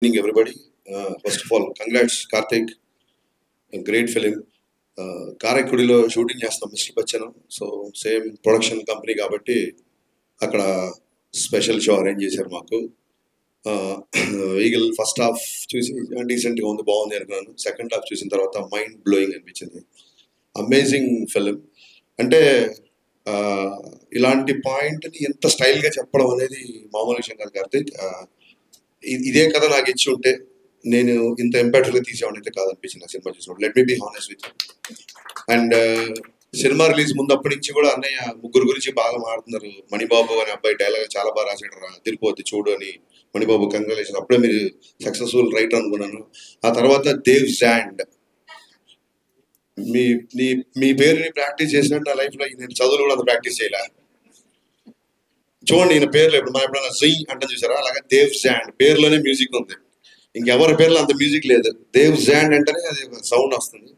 Evening, everybody. First of all, congrats, Karthik. A great film. కారైకుడిలో shooting చేస్తాం mister Bachchan. So same production company కాబట్టి అక్కడ special show arrange చేశారు మాకు. Eagle first half చూసి డీసెంట్గా ఉంది, బాగుంది అనుకున్నాను. సెకండ్ హాఫ్ చూసిన తర్వాత మైండ్ బ్లోయింగ్ అనిపించింది. Amazing film. అంటే ఇలాంటి పాయింట్ని ఎంత స్టైల్గా చెప్పడం అనేది మామూలు విషయం కాదు కార్తీక్. ఇదే కథ నాకు ఇచ్చి ఉంటే నేను ఇంత ఇంపాక్ట్గా తీసేవాడిని అయితే కాదనిపించింది ఆ సినిమా చూసినప్పుడు. Let me be honest with. And cinema release ముందు అప్పటి నుంచి కూడా అన్నయ్య ముగ్గురు గురించి బాగా మాట్లాడుతున్నారు. మణిబాబు అనే అబ్బాయి డైలాగ్ చాలా బాగా రాసాడు, తిరిపోద్ది చూడు అని. మణిబాబు కంగ్రాచులేషన్, అప్పుడే మీరు సక్సెస్ఫుల్ రైటర్ అనుకున్నాను. ఆ తర్వాత దేవ్ జాండ్, మీ పేరుని ప్రాక్టీస్ చేసినట్టు నా లైఫ్లో నేను చదువులు కూడా అంత ప్రాక్టీస్ చేయలే. చూడండి ఈయన పేర్లు ఇప్పుడు మనం ఎప్పుడైనా జై అంటే చూసారా, అలాగే దేవ్ జాండ్ పేరులోనే మ్యూజిక్ ఉంది. ఇంకెవరి పేర్లో అంత మ్యూజిక్ లేదు. దేవ్ జాండ్ అంటేనే అది సౌండ్ వస్తుంది.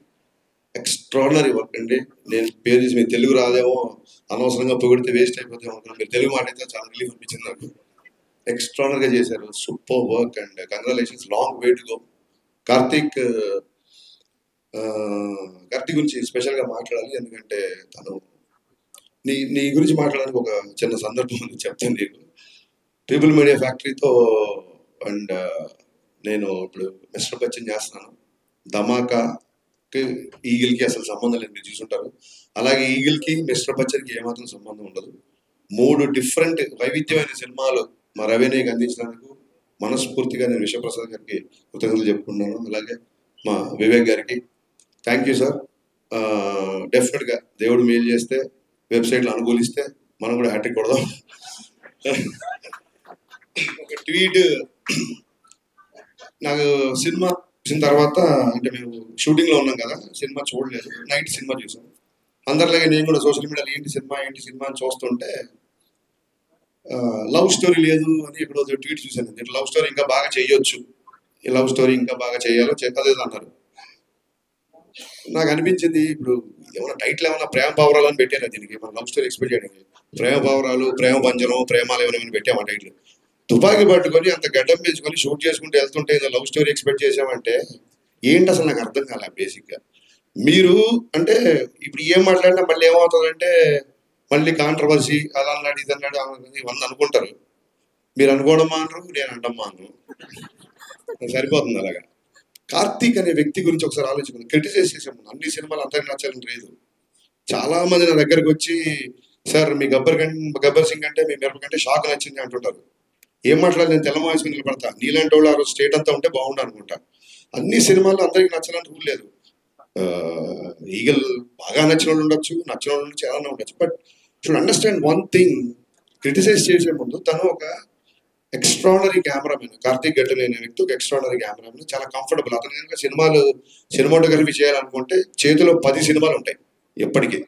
ఎక్స్ట్రాడినరీ వర్క్ అండి. నేను పేరు చూసి మీరు తెలుగు రాదేమో, అనవసరంగా పొగిడితే వేస్ట్ అయిపోతాం అనుకున్నాను. మీరు తెలుగు మాట్లాడితే చాలా రిలీఫ్ అనిపించింది నాకు. ఎక్స్ట్రాడినరీగా చేశారు, super work and congratulations. Long way to go. Karthik గురించి స్పెషల్గా మాట్లాడాలి, ఎందుకంటే తను నీ గురించి మాట్లాడడానికి ఒక చిన్న సందర్భం ఉంది, చెప్తాను నీకు. ట్రిపుల్ మీడియా ఫ్యాక్టరీతో అండ్ నేను ఇప్పుడు మిస్టర్ బచ్చన్ చేస్తున్నాను. ధమాకాకి ఈగిల్కి అసలు సంబంధం లేదు, మీరు చూసుంటారు. అలాగే ఈగిల్కి మిస్టర్ బచ్చన్కి ఏమాత్రం సంబంధం ఉండదు. 3 డిఫరెంట్ వైవిధ్యమైన సినిమాలు మా రవినేకి అందించినందుకు మనస్ఫూర్తిగా నేను విశ్వప్రసాద్ గారికి కృతజ్ఞతలు చెప్పుకున్నాను. అలాగే మా వివేక్ గారికి థ్యాంక్ యూ సార్. డెఫినెట్గా దేవుడు మేలు చేస్తే, వెబ్సైట్లో అనుకూలిస్తే మనం కూడా హ్యాట్రిక్ కొడదాం. ఒక ట్వీట్, నాకు సినిమా చూసిన తర్వాత, అంటే మేము షూటింగ్లో ఉన్నాం కదా, సినిమా చూడలేదు, నైట్ సినిమా చూసాం. అందరిలాగే నేను కూడా సోషల్ మీడియాలో ఏంటి సినిమా అని చూస్తుంటే లవ్ స్టోరీ లేదు అని ఎక్కడో ట్వీట్ చూశాను. దీంట్లో లవ్ స్టోరీ ఇంకా బాగా చేయొచ్చు, ఈ లవ్ స్టోరీ ఇంకా బాగా చేయాలో అదేదో అన్నారు. నాకు అనిపించింది, ఇప్పుడు ఏమైనా టైటిల్ ఏమైనా ప్రేమ పావురాలు అని పెట్టాను దీనికి, మన లవ్ స్టోరీ ఎక్స్పెక్ట్ చేయడానికి. ప్రేమ పావురాలు, ప్రేమ పంజరం, ప్రేమాలు ఏమైనా పెట్టామా టైటిల్. తుపాకీ పట్టుకొని అంత గడ్డం పెంచుకొని షూట్ చేసుకుంటూ వెళ్తుంటే ఏదో లవ్ స్టోరీ ఎక్స్పెక్ట్ చేసామంటే ఏంటి అసలు నాకు అర్థం కాలే. బేసిక్గా మీరు అంటే ఇప్పుడు ఏం మాట్లాడినా మళ్ళీ ఏమవుతుందంటే మళ్ళీ కాంట్రవర్సీ, అది అన్నాడు ఇది అన్నాడు ఇవన్నీ అనుకుంటారు. మీరు అనుకోవడం మానరు, నేను అంటాం మానరు, సరిపోతుంది అలాగా. కార్తీక్ అనే వ్యక్తి గురించి ఒకసారి ఆలోచించుకుంది. క్రిటిసైజ్ చేసే ముందు అన్ని సినిమాలు అందరికి నచ్చాలని లేదు. చాలా మంది నా దగ్గరకు వచ్చి, సార్ మీ గబ్బర్ సింగ్ అంటే మీ మిరప కంటే షాక్ నచ్చింది అంటుంటారు. ఏం మాట్లాడాలి, నేను తెల్లమాసుకుని నిలబడతా. నీలాంటి వాళ్ళు ఆ రోజు స్టేట్ అంతా ఉంటే బాగుండు అనుకుంటా. అన్ని సినిమాలు అందరికి నచ్చాలని రూల్ లేదు. ఈగల్ బాగా నచ్చిన వాళ్ళు ఉండొచ్చు, నచ్చిన వాళ్ళు చాలా ఉండొచ్చు. But should understand one thing, criticize చేసే ముందు తను ఒక ఎక్స్ట్రాడనరీ కెమెరామెన్. కార్తీక్ గట్టెల్ అనే వ్యక్తి ఒక ఎక్స్ట్రాడనరీ కెమెరామెన్, చాలా కంఫర్టబుల్. అతను కనుక సినిమాటోగ్రఫీ చేయాలనుకుంటే చేతిలో 10 సినిమాలు ఉంటాయి ఎప్పటికీ.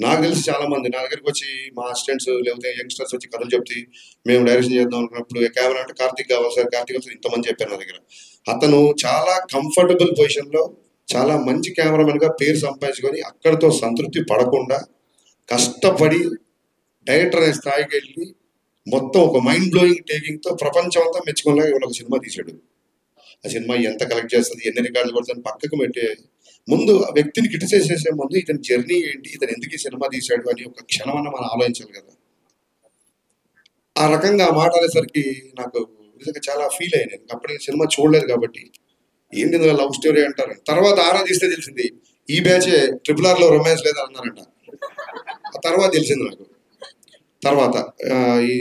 నాకు తెలిసి చాలా మంది నా దగ్గరికి వచ్చి, మా అసిస్టెంట్స్ లేకపోతే యంగ్స్టర్స్ వచ్చి కథలు చెప్తే మేము డైరెక్షన్ చేద్దాం అనుకున్నప్పుడు కెమెరా అంటే కార్తీక్ కావాలి సార్, కార్తీక్ కావాలి, ఇంతమంది చెప్పారు నా దగ్గర. అతను చాలా కంఫర్టబుల్ పొజిషన్లో చాలా మంచి కెమెరామెన్గా పేరు సంపాదించుకొని అక్కడితో సంతృప్తి పడకుండా కష్టపడి డైరెక్టర్ అనే స్థాయికి వెళ్ళి మొత్తం ఒక మైండ్ బ్లోయింగ్ టేకింగ్తో ప్రపంచం అంతా మెచ్చుకునేలా ఇవాళ ఒక సినిమా తీశాడు. ఆ సినిమా ఎంత కలెక్ట్ చేస్తుంది, ఎన్ని రికార్డులు కొడుతుంది పక్కకు పెట్టే ముందు ఆ వ్యక్తిని క్రిటిసైజ్ చేసే ముందు ఇతని జర్నీ ఏంటి, ఇతను ఎందుకు ఈ సినిమా తీశాడు అని ఒక క్షణమన్నా మనం ఆలోచించాలి కదా. ఆ రకంగా ఆ మాట అనేసరికి నాకు నిజంగా చాలా ఫీల్ అయ్యాను. అప్పటికి సినిమా చూడలేదు కాబట్టి ఏంటి ఇందులో లవ్ స్టోరీ అంటారు. తర్వాత ఆరాధిస్తే తెలిసింది ఈ బ్యాచే RRRలో రొమాన్స్ లేదా అన్నారంట. ఆ తర్వాత తెలిసింది నాకు. తర్వాత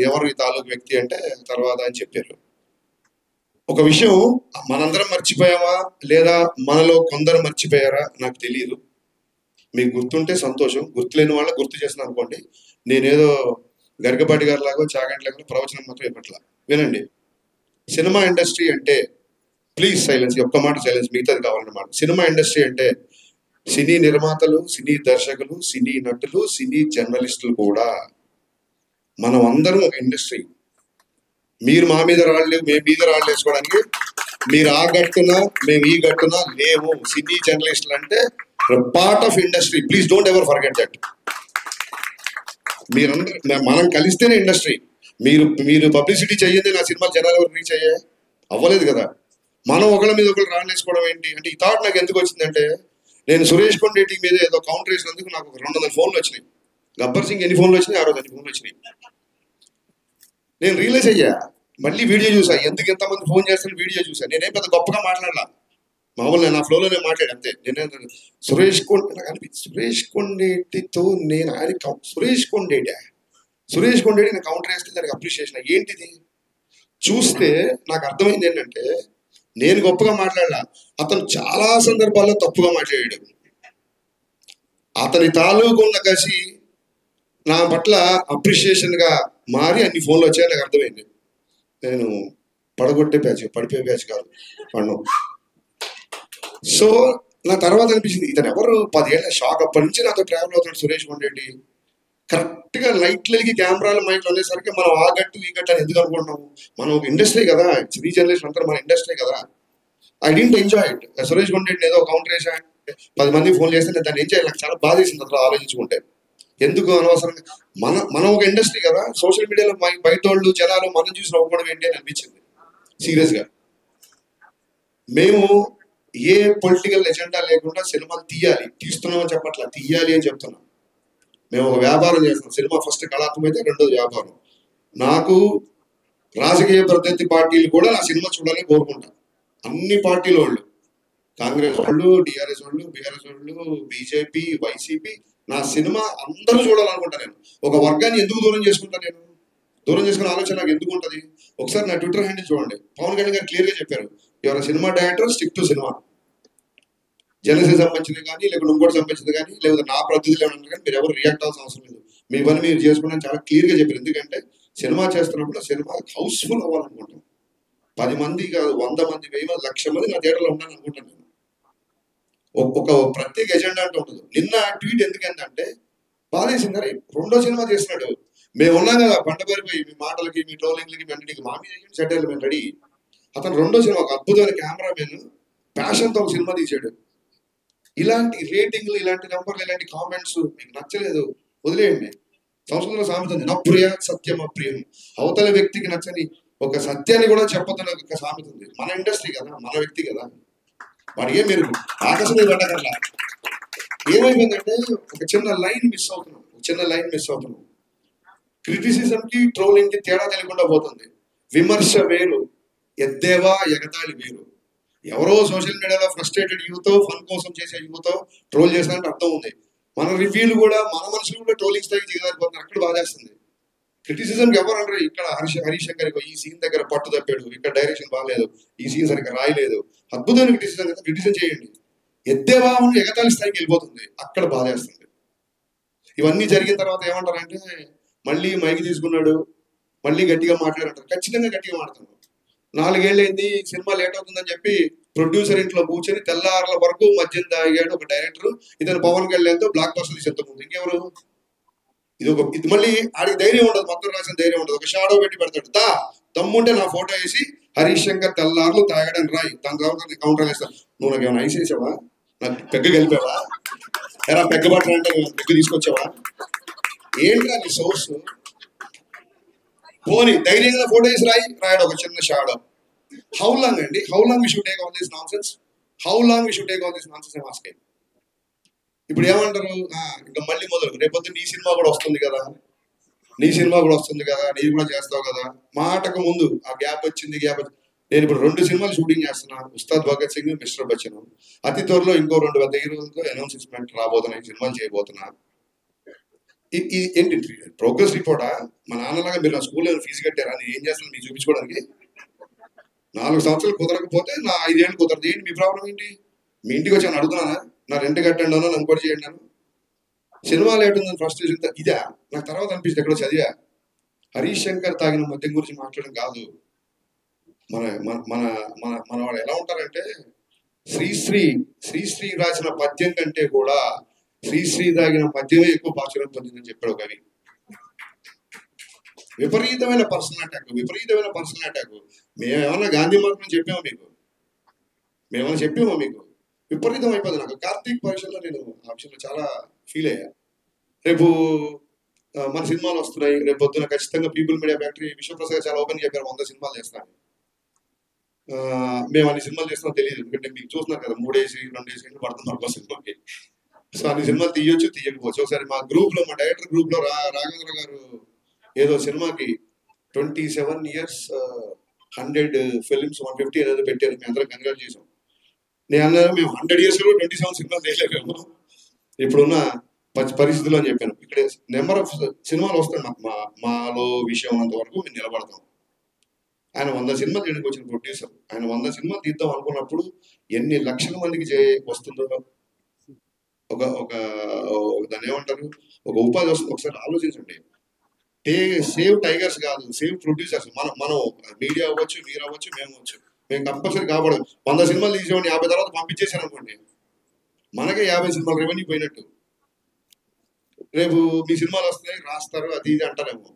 ఎవరు ఈ తాలూకు వ్యక్తి అంటే తర్వాత అని చెప్పారు. ఒక విషయం మనందరం మర్చిపోయామా లేదా మనలో కొందరు మర్చిపోయారా నాకు తెలియదు. మీకు గుర్తుంటే సంతోషం, గుర్తులేని వాళ్ళ గుర్తు చేసిన అనుకోండి. నేనేదో గరికపాటి గారి లాగా చాగంటి లాగా ప్రవచనం మాత్రం ఇవ్వట్లా. వినండి, సినిమా ఇండస్ట్రీ అంటే, ప్లీజ్ సైలెన్స్, ఒక్క మాట సైలెన్స్, మిగతాది కావాలన్నమాట. సినిమా ఇండస్ట్రీ అంటే సినీ నిర్మాతలు, సినీ దర్శకులు, సినీ నటులు, సినీ జర్నలిస్టులు కూడా మనం అందరం ఒక ఇండస్ట్రీ. మీరు మా మీద రాళ్ళు, మేము మీద రాళ్ళు వేసుకోవడానికి మీరు ఆ గట్టున మేము ఈ గట్టున లేవు. సినీ జర్నలిస్టులు అంటే part of industry. Please don't ever forget that. మీరందరూ మనం కలిస్తేనే ఇండస్ట్రీ. మీరు పబ్లిసిటీ చెయ్యండి, నా సినిమా జనాలు ఎవరు రీచ్ అయ్యాయి. అవ్వలేదు కదా. మనం ఒకళ్ళ మీద ఒకళ్ళు రాళ్ళేసుకోవడం ఏంటి అంటే, ఈ థాట్ నాకు ఎందుకు వచ్చిందంటే, నేను సురేష్ కొండేటి మీద ఏదో కౌంటర్ వేసినందుకు నాకు 200 ఫోన్లు వచ్చినాయి. గబ్బర్ సింగ్ ఎన్ని ఫోన్లు వచ్చినాయి? 600 ఫోన్లు వచ్చినాయి. నేను రియలైజ్ అయ్యా, మళ్ళీ వీడియో చూసా, ఎందుకు ఎంతమంది ఫోన్ చేస్తాను వీడియో చూసా. నేనేం పెద్ద గొప్పగా మాట్లాడలా, మామూలు నేను నా ఫ్లోలో నేను మాట్లాడా అంతే. నేను సురేష్ కొండే నాకు అనిపించింది, సురేష్ కొండేటితో నేను ఆయన సురేష్ కొండేటి నేను కౌంటర్ వేస్తే దానికి అప్రిషియేషన్ ఏంటిది చూస్తే నాకు అర్థమైంది ఏంటంటే, నేను గొప్పగా మాట్లాడలా, అతను చాలా సందర్భాల్లో తప్పుగా మాట్లాడాడు. అతని తాలూకు ఉన్న కసి నా పట్ల అప్రిషియేషన్గా మారి అన్ని ఫోన్లు వచ్చాయని నాకు అర్థమైంది. నేను పడిపోయే బ్యాచ్ కాదు పన్ను. సో నా తర్వాత అనిపించింది, ఇతను ఎవరు 10 ఏళ్ళ షాక్. అప్పటి నుంచి నాతో ట్రావెల్ అవుతాడు సురేష్ కొండేటి. కరెక్ట్గా లైట్లకి కెమెరాలు మైక్లు అనేసరికి మనం ఆ గట్టు ఈ గట్టు అని ఎందుకు అనుకుంటున్నాము? మనం ఒక ఇండస్ట్రీ కదా, త్రీ జనరేషన్ అంతా మన ఇండస్ట్రీ కదా. I didn't enjoy it. Suresh కొండేటిని ఏదో కౌంటర్ వేసా 10 మంది ఫోన్ చేస్తే నేను దాన్ని ఎంజాయ్, నాకు చాలా బాధ వేసింది అట్లా ఆలోచించుకుంటే. ఎందుకు అనవసరంగా మనం ఒక ఇండస్ట్రీ కదా, సోషల్ మీడియాలో బయట వాళ్ళు జనాలు మనం చూసి నవ్వుకోవడం ఏంటి అని అనిపించింది సీరియస్గా. మేము ఏ పొలిటికల్ ఎజెండా లేకుండా సినిమాలు తీస్తున్నామని చెప్పట్లా, తీయాలి అని చెప్తున్నాం. మేము ఒక వ్యాపారం చేస్తున్నాం. సినిమా ఫస్ట్ కళాత్మకమైతే రెండోది వ్యాపారం. నాకు రాజకీయ ప్రత్యర్థి పార్టీలు కూడా నా సినిమా చూడాలని కోరుకుంటా. అన్ని పార్టీల వాళ్ళు, కాంగ్రెస్ వాళ్ళు, టీఆర్ఎస్ వాళ్ళు, బీఆర్ఎస్ వాళ్ళు, బీజేపీ, వైసీపీ, నా సినిమా అందరూ చూడాలనుకుంటా. నేను ఒక వర్గాన్ని ఎందుకు దూరం చేసుకుంటా? నేను దూరం చేసుకునే ఆలోచన నాకు ఎందుకు ఉంటుంది? ఒకసారి నా ట్విట్టర్ హ్యాండిల్ చూడండి. పవన్ కళ్యాణ్ గారు క్లియర్గా చెప్పారు, ఎవరైనా cinema director stick to cinema. Janasena సంబంధించింది కానీ, లేకపోతే ఇంకోటి సంబంధించింది కానీ, లేకపోతే నా ప్రతినిధులు ఏమన్నా కానీ మీరు ఎవరు రియాక్ట్ అవ్వాల్సిన అవసరం లేదు. మీ పని మీరు చేసుకుంటాను చాలా క్లియర్గా చెప్పారు. ఎందుకంటే సినిమా చేస్తున్నప్పుడు సినిమా హౌస్ఫుల్ అవ్వాలనుకుంటాం. 10 మంది కాదు, 100 మంది, 1000 మంది, 1,00,000 మంది నా థియేటర్లో ఉండాలని అనుకుంటాను నేను. ఒక ప్రత్యేక ఎజెండా అంటూ ఉండదు. నిన్న ట్వీట్ ఎందుకంటే బాధేసింది, అరే రెండో సినిమా చేస్తున్నాడు, మేము ఉన్నాం కదా పంటపరిపోయి మీ మాటలకి, మీ ట్రోలింగ్లకి, మీ అన్నిటికి మా మీద సెటిల్ మేము రెడీ. అతను రెండో సినిమా ఒక అద్భుతమైన కెమెరామెన్ ప్యాషన్తో ఒక సినిమా తీసాడు. ఇలాంటి రేటింగ్లు, ఇలాంటి నెంబర్లు, ఇలాంటి కామెంట్స్ మీకు నచ్చలేదు వదిలేయండి. సంస్కృతంలో సామెత ఉంది, నప్రియ సత్యం అప్రియం. అవతల వ్యక్తికి నచ్చని ఒక సత్యాన్ని కూడా చెప్పొద్దని ఒక సామెత ఉంది. మన ఇండస్ట్రీ కదా, మన వ్యక్తి కదా, వాడికే మీరు ఆకాశం మీద పడ్డకల్లా. ఏమైపోయిందంటే ఒక చిన్న లైన్ మిస్ అవుతున్నాం. క్రిటిసిజంకి, ట్రోలింగ్కి తేడా తెలియకుండా పోతుంది. విమర్శ వేరు, ఎద్దేవా ఎగతాళి వేరు. ఎవరో సోషల్ మీడియాలో ఫ్రస్ట్రేటెడ్ యూత్, ఫన్ కోసం చేసే యూత్ ట్రోల్ చేసినట్టు అర్థం ఉంది. మన రివ్యూలు కూడా, మన మనుషులు కూడా ట్రోలింగ్ స్థాయికి దిగజారిపోతున్నారు. అక్కడ బాధేస్తుంది. క్రిటిసిజంకి ఎవరు అంటారు? ఇక్కడ హరీష్ శంకర్ ఈ సీన్ దగ్గర పట్టు తప్పాడు, ఇక్కడ డైరెక్షన్ బాగాలేదు, ఈ సీన్ సరిగ్గా రాయలేదు. అద్భుతమైన క్రిటిసిజం చేయండి. ఎద్దేవాహం ఎగతాళి స్థాయికి వెళ్ళిపోతుంది, అక్కడ బాధేస్తుంది. ఇవన్నీ జరిగిన తర్వాత ఏమంటారంటే, మళ్ళీ మైకి తీసుకున్నాడు, మళ్ళీ గట్టిగా మాట్లాడారు. ఖచ్చితంగా గట్టిగా మాట్లాడుతున్నాడు. 4 ఏళ్ళైంది, సినిమా లేట్ అవుతుందని చెప్పి ప్రొడ్యూసర్ ఇంట్లో కూర్చొని తెల్లారుల వరకు మద్యం తాగాడు ఒక డైరెక్టర్. ఇతను పవన్ కళ్యాణ్తో బ్లాక్ బస్టర్ తీసేంతకుముందు ఇంకెవరు? ఇది మళ్ళీ ఆడికి ధైర్యం ఉండదు, మొత్తం రాసిన ధైర్యం ఉండదు. ఒక షాడో పెట్టి పెడతాడు, తమ్ముంటే నా ఫోటో వేసి హరీష్ శంకర్ తెల్లారులు తాగాడని రాయి, దాని తర్వాత కౌంటర్ వేస్తాను. నువ్వు నాకు ఏమైనా ఐస్ వేసావా? నాకు పెగ్గ కలిపావా? ఎలా పెగ్గ బట్టలు అంటే పెగ్గ తీసుకొచ్చావా? ఏంట్రా నీ సోర్స్? పోనీ ధైర్యంగా ఫోటో వేసి రాయడు ఒక చిన్న షాడో. హౌ లాంగ్ అండి? How long we should take all this nonsense? ఇప్పుడు ఏమంటారు? ఇంకా మళ్ళీ మొదలు, రేపొద్దు నీ సినిమా కూడా వస్తుంది కదా, నీవు కూడా చేస్తావు కదా. మాటకు ముందు ఆ గ్యాప్ వచ్చింది. నేను ఇప్పుడు 2 సినిమాలు షూటింగ్ చేస్తున్నా, ఉస్తాద్ భగత్ సింగ్, మిస్టర్ బచ్చన్. అతి త్వరలో ఇంకో 2 పెద్ద హీరోలతో అనౌన్స్మెంట్ రాబోతున్నాయి, సినిమాలు చేయబోతున్నా. ఏంటి ప్రోగ్రెస్ రిపోర్టా? మా నాన్నలాగా మీరు నా స్కూల్లో ఫీజు కట్టారా? నేను ఏం చేస్తాను మీకు చూపించుకోవడానికి? 4 సంవత్సరాలు కుదరకపోతే నా 5 ఏళ్ళు కుదరదు. ఏంటి మీ ప్రాబ్లం ఏంటి? మీ ఇంటికి వచ్చి అడుగుతున్నానా? నా రెంట్ కట్టండి అన్నా, నన్ను కూడా చేయండి అన్నా. సినిమా లేట్ ఉందని ఫ్రస్ట్రేషన్ ఇదా? నాకు తర్వాత అనిపిస్తుంది, ఎక్కడో చదివా, హరీష్ శంకర్ తాగిన మద్యం గురించి మాట్లాడడం కాదు. మన మన మన మన వాళ్ళు ఎలా ఉంటారంటే, శ్రీశ్రీ రాసిన పద్యం కంటే కూడా శ్రీశ్రీ తాగిన పద్యమే ఎక్కువ ప్రాచుర్యం పొందిందని చెప్పాడు కవి. విపరీతమైన పర్సనల్ అటాక్. మేమేమన్నా గాంధీ మార్గం చెప్పామా మీకు? విపరీతం అయిపోతుంది. నాకు కార్తీక్ పరీక్షల్లో నేను ఆ విషయంలో చాలా ఫీల్ అయ్యా. రేపు మన సినిమాలు వస్తున్నాయి, రేపు పొద్దున ఖచ్చితంగా పీపుల్ మీడియా ఫ్యాక్టరీ విశ్వప్రసాద్ చాలా ఓపెన్ చెప్పారు, 100 సినిమాలు చేస్తాను. మేము అన్ని సినిమాలు చేస్తున్నాం తెలియదు, ఎందుకంటే మీకు చూస్తున్నారు కదా 3 వేసి 2 వేసి పడుతున్నారు ఒక సినిమాకి. సో అన్ని సినిమాలు తీయొచ్చు తీయకపోవచ్చు. ఒకసారి మా గ్రూప్ లో, మా డైరెక్టర్ గ్రూప్ లో రాఘవేంద్ర గారు ఏదో సినిమాకి 27 years 100 ఫిల్మ్స్ 150 అనేది పెట్టారు. మేము అందరం కంగ్రాట్ చేసాం. నేను అన్నాను మేము 100 years లో 27 సినిమాలు చేయలేము ఇప్పుడున్న పరిస్థితుల్లో అని చెప్పాను. ఇక్కడ నెంబర్ ఆఫ్ సినిమాలు వస్తాయి మాలో విషయం ఉన్నంత వరకు మేము నిలబడతాం. ఆయన 100 సినిమాలు చేయడానికి వచ్చిన ప్రొడ్యూసర్. ఆయన 100 సినిమాలు తీద్దాం అనుకున్నప్పుడు ఎన్ని లక్షల మందికి వస్తుందో, ఒక ఒక దాన్ని ఏమంటారు, ఒక ఉపాధి వస్తుంది. ఒకసారి ఆలోచించండి. సేవ్ టైగర్స్ కాదు, సేవ్ ప్రొడ్యూసర్స్. మనం మీడియా అవ్వచ్చు, మీరు అవ్వచ్చు, మేము అవ్వచ్చు. మేము కంపల్సరీ కాబడదు. 100 సినిమాలు తీసేవాడిని 50 తర్వాత పంపించేశారు అనుకోండి, మనకే 50 సినిమాలు రెవెన్యూ పోయినట్టు. రేపు మీ సినిమాలు వస్తాయి, రాస్తారు, అది ఇది అంటారేమో.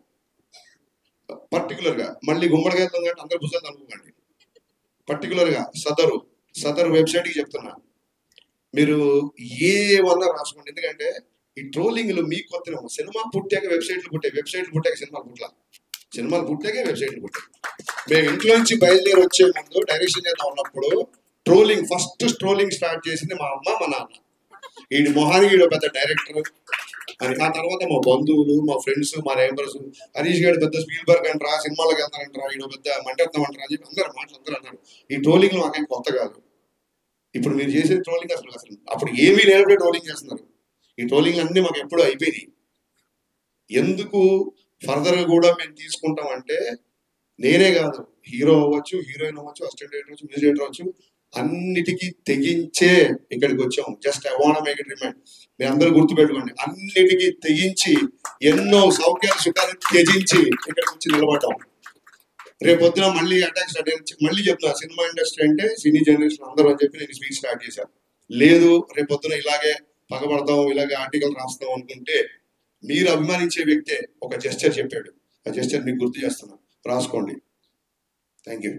పర్టికులర్ గా మళ్ళీ గుమ్మడిగా వెళ్తాం కాబట్టి అందరు పుస్తకాలు అనుకోకండి. పర్టికులర్ గా సదరు వెబ్సైట్ కి చెప్తున్నా, మీరు ఏ 100 రాసుకోండి. ఎందుకంటే ఈ ట్రోలింగ్లు మీకు కొత్త. సినిమా పుట్టాక వెబ్సైట్లు పుట్టాక సినిమాలు పుట్టాకే వెబ్సైట్లు పుట్టాయి. మేము ఇంట్లో నుంచి బయలుదేరి వచ్చే ముందు డైరెక్షన్ చేద్దాం ఉన్నప్పుడు ఫస్ట్ ట్రోలింగ్ స్టార్ట్ చేసింది మా అమ్మ, మా నాన్న. ఈడి మొహానికి ఈడు పెద్ద డైరెక్టర్ అని. ఆ తర్వాత మా బంధువులు, మా ఫ్రెండ్స్, మా నైబర్స్, హరీష్ గారు పెద్ద స్పీల్బర్గ్ అంటారా, సినిమాలకు వెళ్తారంటారా, ఈడు పెద్ద మంటెత్తం అంటారా అని చెప్పి అందరూ అన్నారు. ఈ ట్రోలింగ్ మాకేం కొత్త కాదు. ఇప్పుడు మీరు చేసే ట్రోలింగ్ అసలు అప్పుడు ఏమీ లేనప్పుడే ట్రోలింగ్ చేస్తున్నారు. ఈ ట్రోలింగ్ అన్ని మాకు ఎప్పుడూ అయిపోయినాయి. ఎందుకు ఫర్దర్ కూడా మేము తీసుకుంటామంటే, నేనే కాదు, హీరో అవ్వచ్చు, హీరోయిన్ అవ్వచ్చు, అసిస్టెంట్ డైరెక్టర్ అవ్వచ్చు, మ్యూజిక్ డైరెక్టర్ అవ్వచ్చు, అన్నిటికీ తెగించే ఇక్కడికి వచ్చాం. Just I want make it remind. మీరు అందరూ గుర్తుపెట్టుకోండి, అన్నిటికీ తెగించి ఎన్నో సౌఖ్యాలు సుఖాలు త్యజించి ఇక్కడికి వచ్చి నిలబడ్డాం. రేపొద్దున మళ్ళీ అటాక్ స్టార్ట్ మళ్ళీ చెప్తున్నా, సినిమా ఇండస్ట్రీ అంటే సినీ జనరేషన్ అందరూ అని చెప్పి నేను స్పీచ్ స్టార్ట్ చేశాను. లేదు రేపొద్దున ఇలాగే పగబడతాం, ఇలాగే ఆర్టికల్ రాస్తాం అనుకుంటే, మీరు అభిమానించే వ్యక్తే ఒక జెస్చర్ చెప్పాడు. ఆ జెస్చర్ మీకు గుర్తు చేస్తున్నా, రాసుకోండి. Thank you.